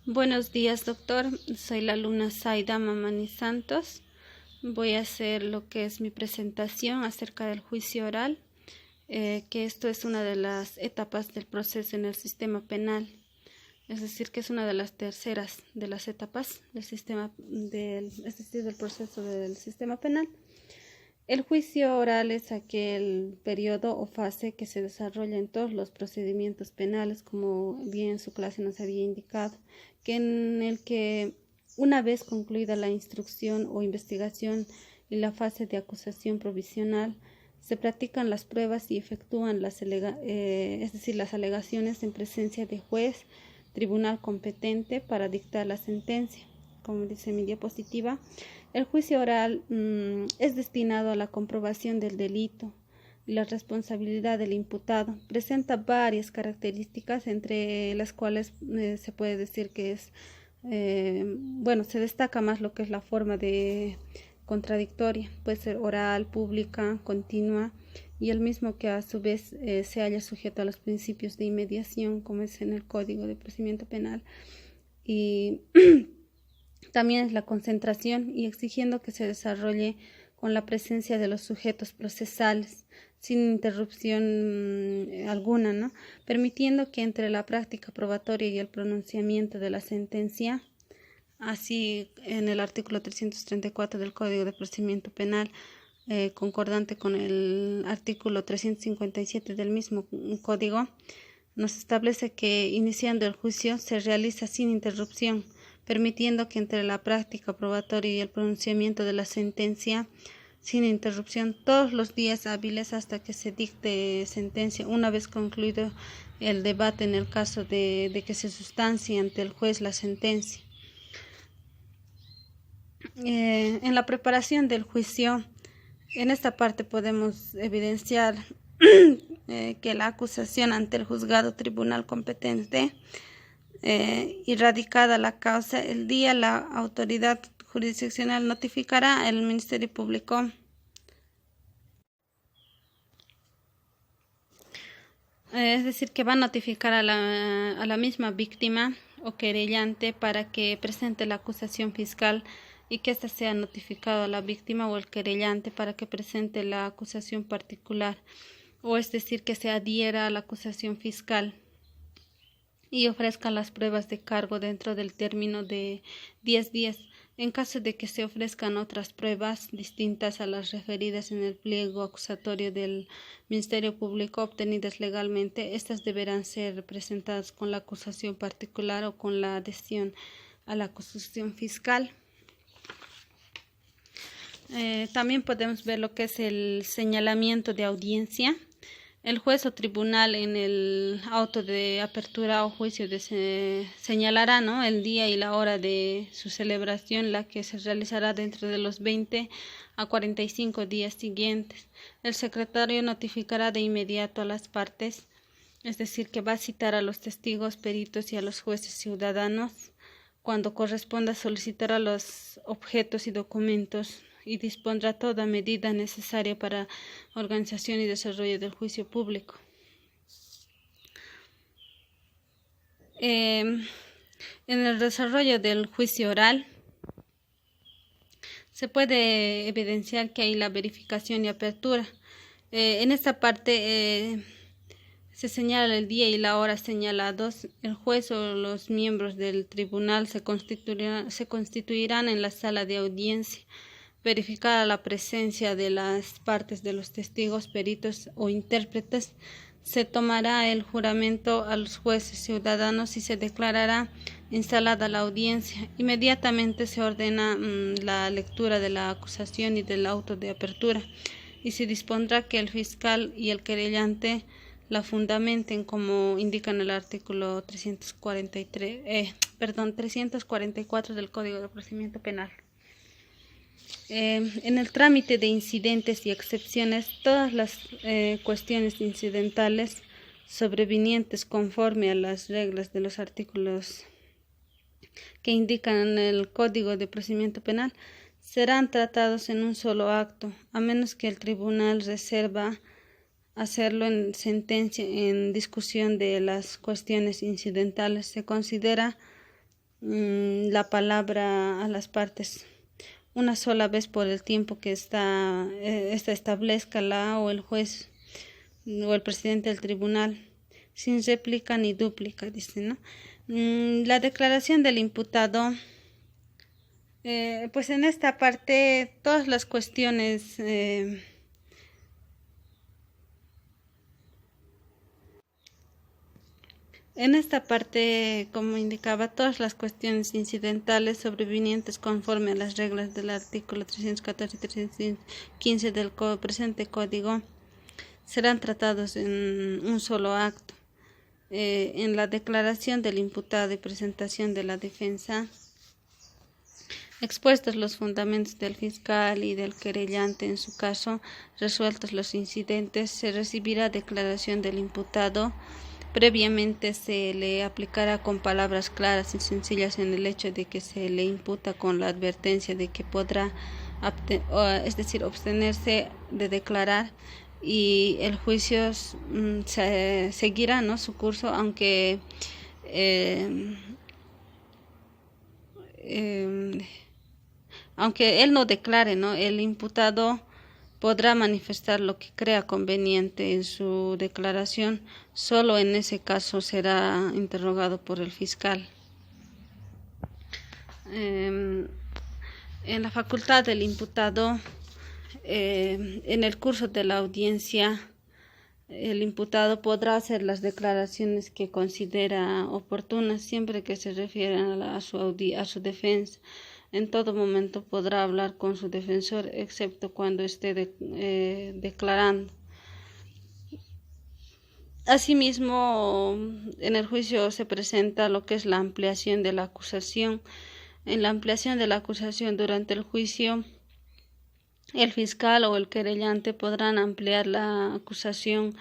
Buenos días, doctor. Soy la alumna Zaida Mamani Santos. Voy a hacer lo que es mi presentación acerca del juicio oral, que esto es una de las etapas del proceso en el sistema penal. Es decir, que es una de las terceras de las etapas del proceso del sistema penal. El juicio oral es aquel periodo o fase que se desarrolla en todos los procedimientos penales, como bien en su clase nos había indicado, en el que una vez concluida la instrucción o investigación y la fase de acusación provisional, se practican las pruebas y efectúan las alegaciones en presencia de juez, tribunal competente para dictar la sentencia. Como dice mi diapositiva, el juicio oral es destinado a la comprobación del delito y la responsabilidad del imputado. Presenta varias características, entre las cuales se puede decir que se destaca más lo que es la forma de contradictoria. Puede ser oral, pública, continua, y el mismo que a su vez se halla sujeto a los principios de inmediación, como es en el Código de Procedimiento Penal. Y también es la concentración, y exigiendo que se desarrolle con la presencia de los sujetos procesales, sin interrupción alguna, ¿no? Permitiendo que entre la práctica probatoria y el pronunciamiento de la sentencia, así en el artículo 334 del Código de Procedimiento Penal, concordante con el artículo 357 del mismo código, nos establece que iniciando el juicio se realiza sin interrupción, permitiendo que entre la práctica probatoria y el pronunciamiento de la sentencia, sin interrupción, todos los días hábiles hasta que se dicte sentencia, una vez concluido el debate en el caso de que se sustancie ante el juez la sentencia. En la preparación del juicio, en esta parte podemos evidenciar que la acusación ante el juzgado tribunal competente, y radicada la causa, el día la autoridad jurisdiccional notificará al Ministerio Público es decir, que va a notificar a la misma víctima o querellante para que presente la acusación fiscal, y que ésta sea notificada a la víctima o el querellante para que presente la acusación particular, o es decir, que se adhiera a la acusación fiscal y ofrezca las pruebas de cargo dentro del término de 10 días. En caso de que se ofrezcan otras pruebas distintas a las referidas en el pliego acusatorio del Ministerio Público obtenidas legalmente, estas deberán ser presentadas con la acusación particular o con la adhesión a la acusación fiscal. También podemos ver lo que es el señalamiento de audiencia. El juez o tribunal en el auto de apertura o juicio señalará, ¿no?, el día y la hora de su celebración, la que se realizará dentro de los 20 a 45 días siguientes. El secretario notificará de inmediato a las partes, es decir, que va a citar a los testigos, peritos y a los jueces ciudadanos. Cuando corresponda, solicitará los objetos y documentos y dispondrá toda medida necesaria para organización y desarrollo del juicio público. En el desarrollo del juicio oral se puede evidenciar que hay la verificación y apertura. En esta parte se señala el día y la hora señalados. El juez o los miembros del tribunal se constituirán en la sala de audiencia. Verificada la presencia de las partes, de los testigos, peritos o intérpretes, se tomará el juramento a los jueces ciudadanos y se declarará instalada la audiencia. Inmediatamente se ordena la lectura de la acusación y del auto de apertura, y se dispondrá que el fiscal y el querellante la fundamenten, como indican el artículo 344 del Código de Procedimiento Penal. En el trámite de incidentes y excepciones, todas las cuestiones incidentales sobrevinientes conforme a las reglas de los artículos que indican el Código de Procedimiento Penal serán tratados en un solo acto, a menos que el tribunal reserva hacerlo en sentencia. En discusión de las cuestiones incidentales se considera la palabra a las partes una sola vez por el tiempo que esta establezca la o el juez o el presidente del tribunal, sin réplica ni dúplica, dice, ¿no? La declaración del imputado, pues en esta parte todas las cuestiones en esta parte, como indicaba, todas las cuestiones incidentales sobrevinientes conforme a las reglas del artículo 314 y 315 del presente código serán tratados en un solo acto. En la declaración del imputado y presentación de la defensa, expuestos los fundamentos del fiscal y del querellante en su caso, resueltos los incidentes, se recibirá declaración del imputado. Previamente se le aplicará con palabras claras y sencillas en el hecho de que se le imputa con la advertencia de que podrá, abstenerse de declarar, y el juicio seguirá, ¿no?, su curso, aunque aunque él no declare, ¿no? El imputado podrá manifestar lo que crea conveniente en su declaración. Solo en ese caso será interrogado por el fiscal. En la facultad del imputado, en el curso de la audiencia, el imputado podrá hacer las declaraciones que considera oportunas siempre que se refieran a su defensa. En todo momento podrá hablar con su defensor, excepto cuando esté declarando. Asimismo, en el juicio se presenta lo que es la ampliación de la acusación. En la ampliación de la acusación durante el juicio, el fiscal o el querellante podrán ampliar la acusación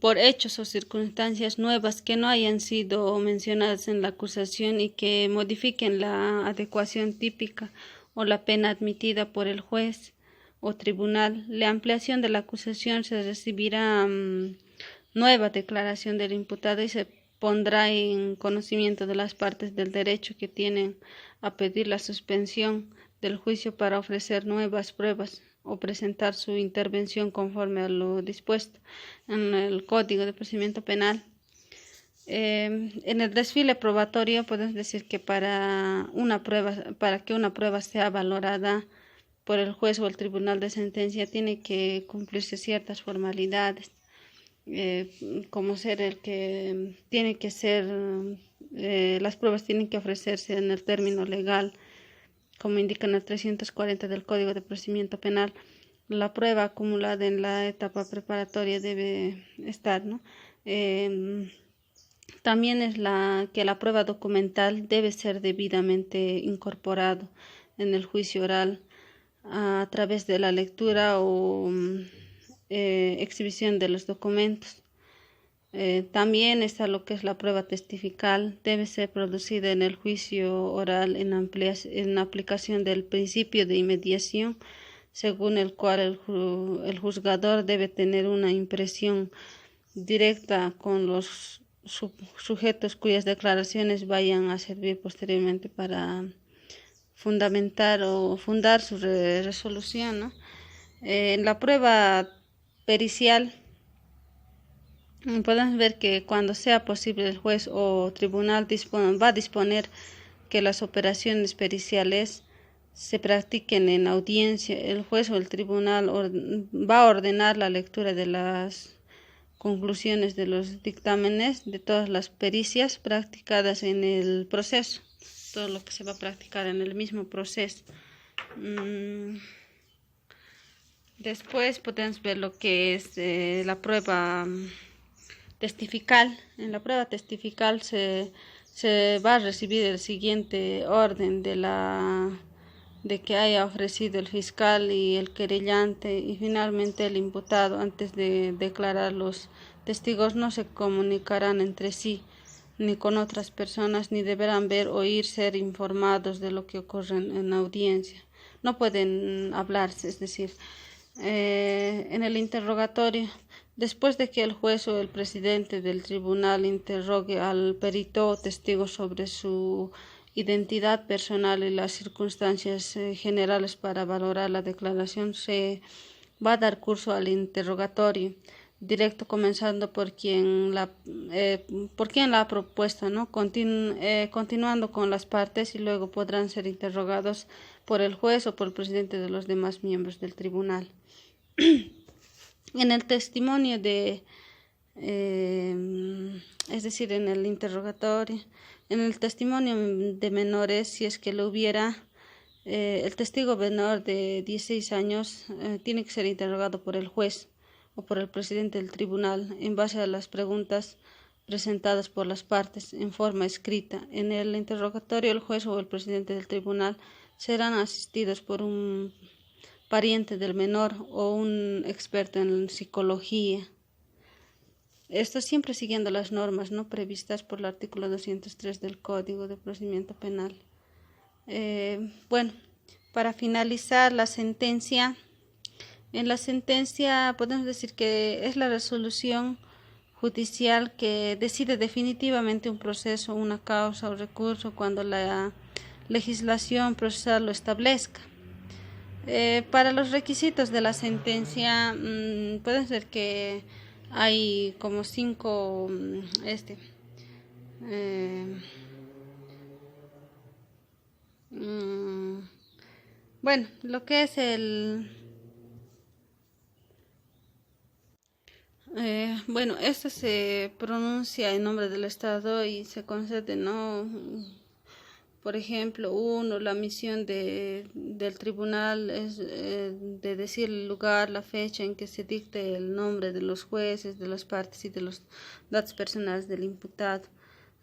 por hechos o circunstancias nuevas que no hayan sido mencionadas en la acusación y que modifiquen la adecuación típica o la pena admitida por el juez o tribunal. La ampliación de la acusación se recibirá nueva declaración del imputado y se pondrá en conocimiento de las partes del derecho que tienen a pedir la suspensión del juicio para ofrecer nuevas pruebas o presentar su intervención conforme a lo dispuesto en el Código de Procedimiento Penal. En el desfile probatorio podemos decir que para que una prueba sea valorada por el juez o el tribunal de sentencia tiene que cumplirse ciertas formalidades, como ser el que tiene que ser, las pruebas tienen que ofrecerse en el término legal, como indica en el 340 del Código de Procedimiento Penal. La prueba acumulada en la etapa preparatoria debe estar, ¿no? También es que la prueba documental debe ser debidamente incorporado en el juicio oral a través de la lectura o exhibición de los documentos. También está lo que es la prueba testifical, debe ser producida en el juicio oral en aplicación del principio de inmediación, según el cual el juzgador debe tener una impresión directa con los sujetos cuyas declaraciones vayan a servir posteriormente para fundamentar o fundar su resolución, ¿no? En la prueba pericial podemos ver que cuando sea posible el juez o tribunal va a disponer que las operaciones periciales se practiquen en audiencia. El juez o el tribunal va a ordenar la lectura de las conclusiones de los dictámenes de todas las pericias practicadas en el proceso, todo lo que se va a practicar en el mismo proceso. Después podemos ver lo que es la prueba testifical. En la prueba testifical se va a recibir el siguiente orden de que haya ofrecido el fiscal y el querellante y finalmente el imputado. Antes de declarar, los testigos no se comunicarán entre sí ni con otras personas, ni deberán ver, oír, ser informados de lo que ocurre en la audiencia. No pueden hablarse, es decir, en el interrogatorio Después de que el juez o el presidente del tribunal interrogue al perito o testigo sobre su identidad personal y las circunstancias generales para valorar la declaración, se va a dar curso al interrogatorio directo, comenzando por quien la ha propuesto, ¿no? Continuando con las partes, y luego podrán ser interrogados por el juez o por el presidente de los demás miembros del tribunal. En el testimonio es decir, en el interrogatorio, en el testimonio de menores, si es que lo hubiera, el testigo menor de 16 años tiene que ser interrogado por el juez o por el presidente del tribunal en base a las preguntas presentadas por las partes en forma escrita. En el interrogatorio, el juez o el presidente del tribunal serán asistidos por un pariente del menor o un experto en psicología. Esto siempre siguiendo las normas, ¿no?, previstas por el artículo 203 del Código de Procedimiento Penal. Bueno, para finalizar la sentencia, en la sentencia podemos decir que es la resolución judicial que decide definitivamente un proceso, una causa o recurso cuando la legislación procesal lo establezca. Para los requisitos de la sentencia, puede ser que hay como 5, bueno, lo que es bueno, esto se pronuncia en nombre del Estado y se concede, ¿no? Por ejemplo, la misión del tribunal es de decir el lugar, la fecha en que se dicte el nombre de los jueces, de las partes y de los datos personales del imputado,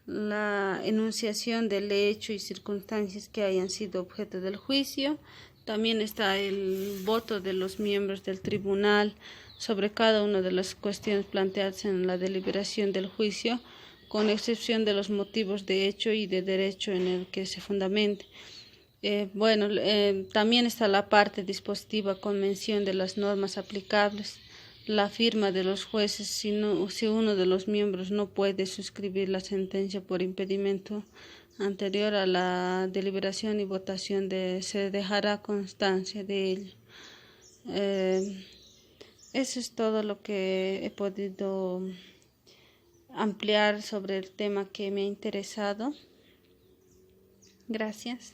la enunciación del hecho y circunstancias que hayan sido objeto del juicio. También está el voto de los miembros del tribunal sobre cada una de las cuestiones planteadas en la deliberación del juicio, con excepción de los motivos de hecho y de derecho en el que se fundamente. También está la parte dispositiva con mención de las normas aplicables, la firma de los jueces si uno de los miembros no puede suscribir la sentencia por impedimento anterior a la deliberación y votación, se dejará constancia de ello. Eso es todo lo que he podido ampliar sobre el tema que me ha interesado. Gracias.